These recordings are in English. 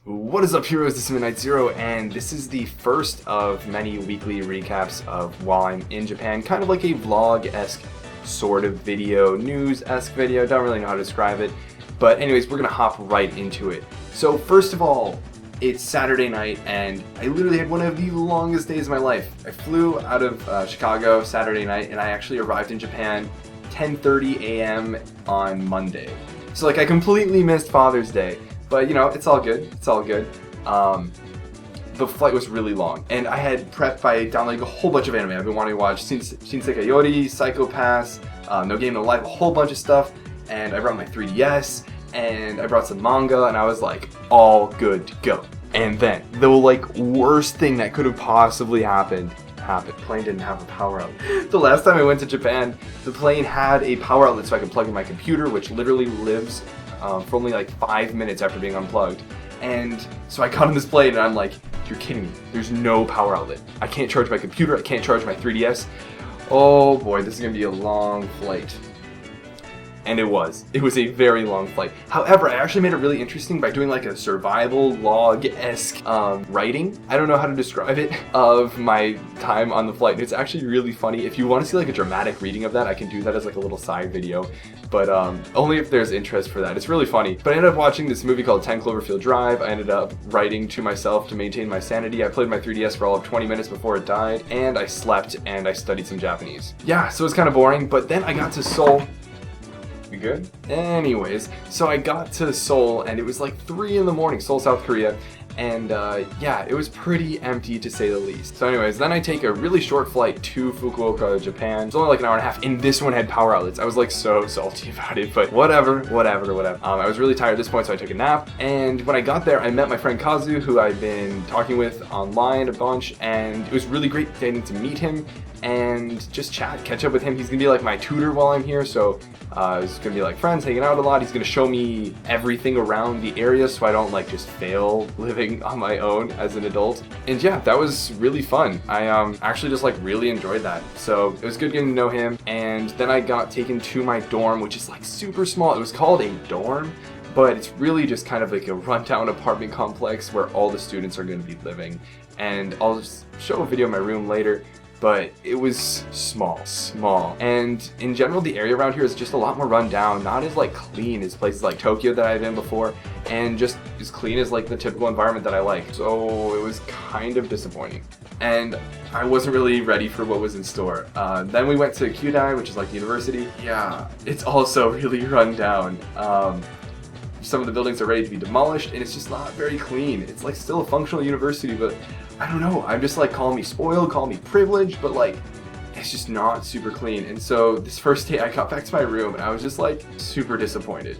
What is up, heroes? This is Midnight Zero, and this is the first of many weekly recaps of while I'm in Japan. Kind of like a vlog-esque sort of video, news-esque video, don't really know how to describe it. But anyways, we're gonna hop right into it. So first of all, it's Saturday night, and I literally had one of the longest days of my life. I flew out of Chicago Saturday night, and I actually arrived in Japan 10:30 a.m. on Monday. So like I completely missed Father's Day. But you know, it's all good. It's all good. The flight was really long, and I had prepped by downloading a whole bunch of anime. I've been wanting to watch Shinsekai Yori, Psycho Pass, No Game No Life, a whole bunch of stuff. And I brought my 3DS, and I brought some manga, and I was like, all good to go. And then the like worst thing that could have possibly happened. The plane didn't have a power outlet. The last time I went to Japan, the plane had a power outlet so I could plug in my computer, which literally lives for only like 5 minutes after being unplugged. And so I got on this plane and I'm like, you're kidding me. There's no power outlet. I can't charge my computer. I can't charge my 3DS. Oh boy, this is gonna be a long flight. And it was. It was a very long flight. However, I actually made it really interesting by doing like a survival log-esque writing. I don't know how to describe it, of my time on the flight. It's actually really funny. If you want to see like a dramatic reading of that, I can do that as like a little side video. But only if there's interest for that. It's really funny. But I ended up watching this movie called 10 Cloverfield Drive. I ended up writing to myself to maintain my sanity. I played my 3DS for all of 20 minutes before it died. And I slept and I studied some Japanese. Yeah, so it's kind of boring. But then I got to Seoul. We good? Anyways, so I got to Seoul and it was like 3 in the morning, Seoul, South Korea. And yeah, it was pretty empty to say the least. So anyways, then I take a really short flight to Fukuoka, Japan. It's only like an hour and a half, and this one had power outlets. I was like so salty about it, but whatever. I was really tired at this point, so I took a nap. And when I got there, I met my friend Kazu, who I've been talking with online a bunch, and it was really great getting to meet him and just catch up with him. He's gonna be like my tutor while I'm here, so it's gonna be like friends, hanging out a lot. He's gonna show me everything around the area so I don't like just fail living on my own as an adult. And yeah, that was really fun. I actually just like really enjoyed that. So it was good getting to know him. And then I got taken to my dorm, which is like super small. It was called a dorm, but it's really just kind of like a rundown apartment complex where all the students are gonna be living. And I'll just show a video of my room later. But it was small. And in general, the area around here is just a lot more run down, not as like clean as places like Tokyo that I've been before, and just as clean as like the typical environment that I like. So it was kind of disappointing. And I wasn't really ready for what was in store. Then we went to Kyushu, which is like the university. Yeah, it's also really run down. Some of the buildings are ready to be demolished, and it's just not very clean. It's like still a functional university, but I don't know. I'm just like, call me spoiled, call me privileged, but like, it's just not super clean. And so this first day I got back to my room and I was just like super disappointed.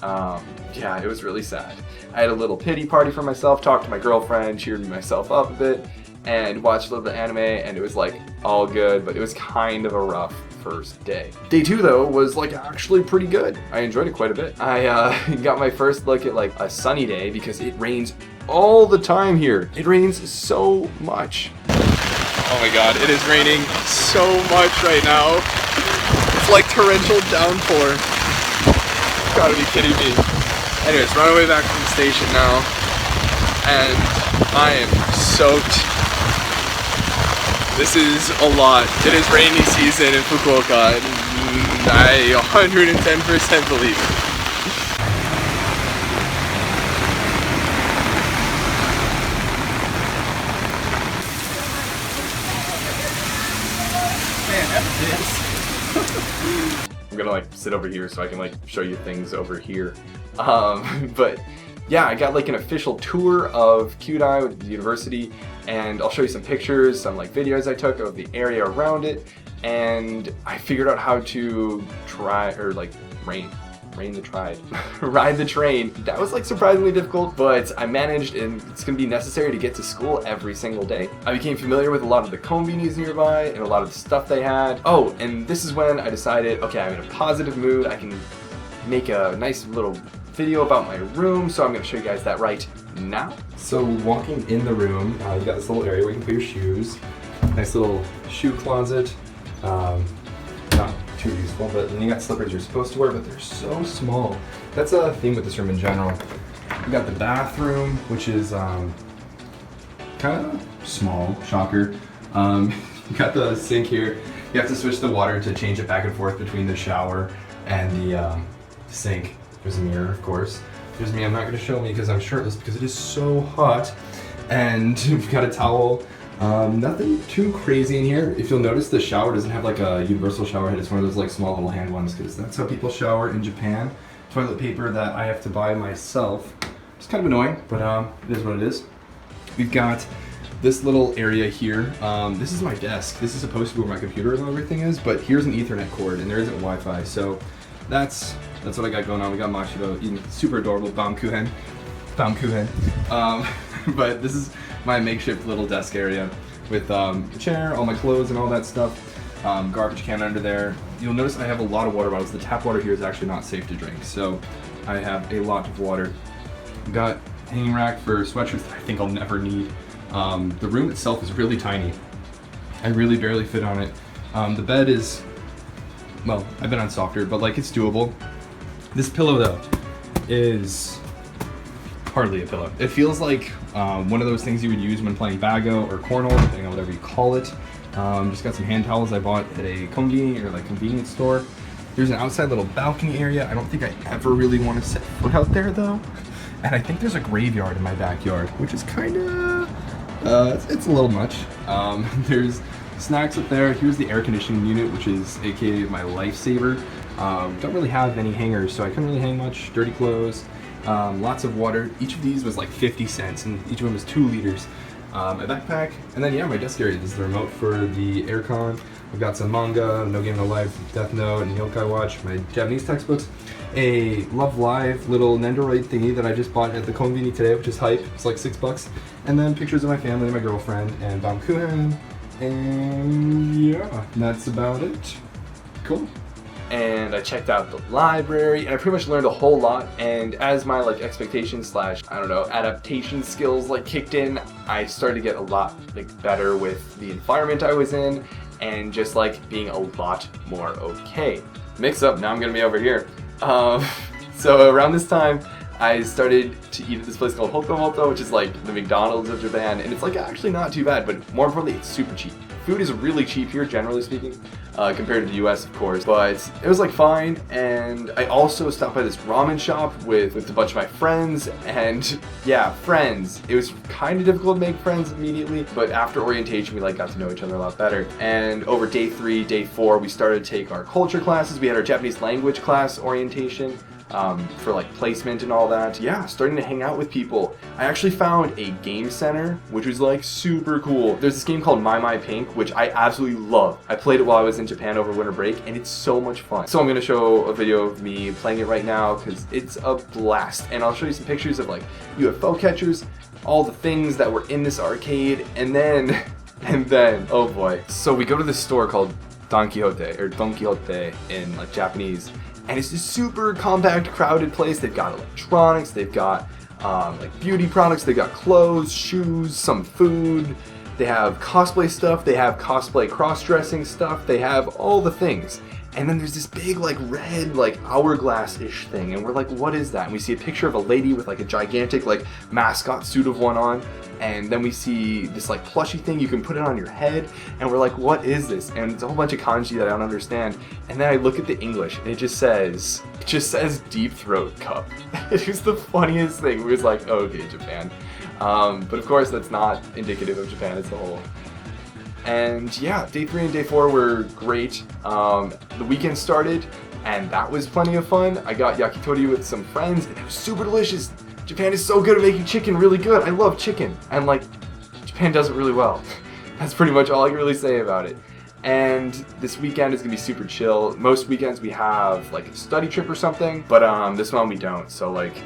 Yeah, it was really sad. I had a little pity party for myself, talked to my girlfriend, cheered myself up a bit, and watched a little bit of anime, and it was like all good, but it was kind of a rough first day. Day 2 though was like actually pretty good. I enjoyed it quite a bit. I got my first look at like a sunny day because it rains all the time here. It rains so much. Oh my god, it is raining so much right now. It's like torrential downpour. Gotta be kidding me. Anyways, run away back from the station now. And I am soaked. This is a lot. It is rainy season in Fukuoka, and I 110% believe it. I'm gonna like sit over here so I can like show you things over here. But yeah, I got like an official tour of Kyushu, the university, and I'll show you some pictures, some like videos I took of the area around it, and I figured out how to ride the train. That was like surprisingly difficult, but I managed, and it's gonna be necessary to get to school every single day. I became familiar with a lot of the konbinis nearby and a lot of the stuff they had. Oh, and this is when I decided, okay, I'm in a positive mood. I can make a nice little video about my room, so I'm gonna show you guys that right now. So walking in the room, you got this little area where you can put your shoes. Nice little shoe closet. Not too useful, but then you got slippers you're supposed to wear, but they're so small. That's a theme with this room in general. We got the bathroom, which is kind of small, shocker. You got the sink here. You have to switch the water to change it back and forth between the shower and the sink. There's a mirror, of course. There's me. I'm not going to show me because I'm shirtless because it is so hot. And we've got a towel. Nothing too crazy in here. If you'll notice, the shower doesn't have like a universal shower head. It's one of those like small little hand ones because that's how people shower in Japan. Toilet paper that I have to buy myself. It's kind of annoying, but it is what it is. We've got this little area here. This is my desk. This is supposed to be where my computer and everything is, but here's an Ethernet cord and there isn't Wi-Fi. So that's what I got going on. We got Machiro eating super adorable Baumkuchen. But this is my makeshift little desk area with a chair, all my clothes and all that stuff. Garbage can under there. You'll notice I have a lot of water bottles. The tap water here is actually not safe to drink, so I have a lot of water. Got hanging rack for sweatshirts that I think I'll never need. The room itself is really tiny. I really barely fit on it. The bed is, well, I've been on softer, but like it's doable. This pillow though is hardly a pillow. It feels like one of those things you would use when playing bago or cornhole, depending on whatever you call it. Just got some hand towels I bought at a kongi or like convenience store. There's an outside little balcony area. I don't think I ever really want to set foot out there though. And I think there's a graveyard in my backyard, which is kind of, it's a little much. There's snacks up there. Here's the air conditioning unit, which is aka my lifesaver. Don't really have any hangers, so I couldn't really hang much. Dirty clothes. Lots of water. Each of these was like 50 cents, and each of them was 2 liters. A backpack, and then yeah, my desk area. This is the remote for the aircon. I've got some manga, No Game No Life, Death Note, and Yokai Watch, my Japanese textbooks. A Love Live little Nendoroid thingy that I just bought at the konbini today, which is hype. It's like $6. And then pictures of my family, my girlfriend, and Baumkuchen. And yeah, that's about it. Cool. And I checked out the library, and I pretty much learned a whole lot. And as my like expectations / I don't know, adaptation skills like kicked in, I started to get a lot like better with the environment I was in, and just like being a lot more okay. Mix up. Now I'm gonna be over here. So around this time, I started to eat at this place called Hoto, which is like the McDonald's of Japan, and it's like actually not too bad, but more importantly, it's super cheap. Food is really cheap here, generally speaking, compared to the US, of course, but it was like fine. And I also stopped by this ramen shop with a bunch of my friends, and yeah, friends. It was kind of difficult to make friends immediately, but after orientation, we like got to know each other a lot better. And over day 3, day 4, we started to take our culture classes. We had our Japanese language class orientation. For like placement and all that. Yeah, starting to hang out with people. I actually found a game center, which was like super cool. There's this game called My Pink, which I absolutely love. I played it while I was in Japan over winter break, and it's so much fun. So I'm gonna show a video of me playing it right now because it's a blast. And I'll show you some pictures of like UFO catchers, all the things that were in this arcade, and then, oh boy. So we go to this store called Don Quixote in like Japanese. And it's this super compact, crowded place. They've got electronics, they've got like beauty products, they've got clothes, shoes, some food. They have cosplay stuff, they have cosplay cross-dressing stuff, they have all the things. And then there's this big like red like hourglass-ish thing, and we're like, what is that? And we see a picture of a lady with like a gigantic like mascot suit of one on, and then we see this like plushy thing you can put it on your head, and we're like, what is this? And it's a whole bunch of kanji that I don't understand. And then I look at the English, and it just says Deep Throat Cup. It was the funniest thing. We was like, oh, okay, Japan. But of course that's not indicative of Japan as a whole. And yeah, day 3 and day 4 were great. The weekend started, and that was plenty of fun. I got yakitori with some friends, and it was super delicious. Japan is so good at making chicken really good. I love chicken, and like, Japan does it really well. That's pretty much all I can really say about it. And this weekend is gonna be super chill. Most weekends we have like a study trip or something, but this one we don't. So like,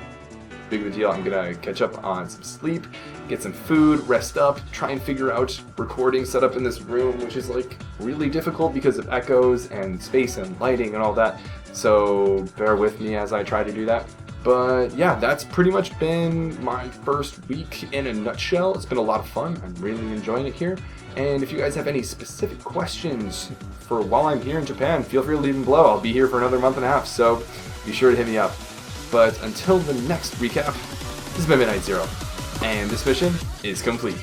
big of a deal. I'm gonna catch up on some sleep, get some food, rest up, try and figure out recording setup in this room, which is like really difficult because of echoes and space and lighting and all that. So bear with me as I try to do that. But yeah, that's pretty much been my first week in a nutshell. It's been a lot of fun. I'm really enjoying it here. And if you guys have any specific questions for while I'm here in Japan, feel free to leave them below. I'll be here for another month and a half, so be sure to hit me up. But until the next recap, This has been Midnight Zero, and this mission is complete.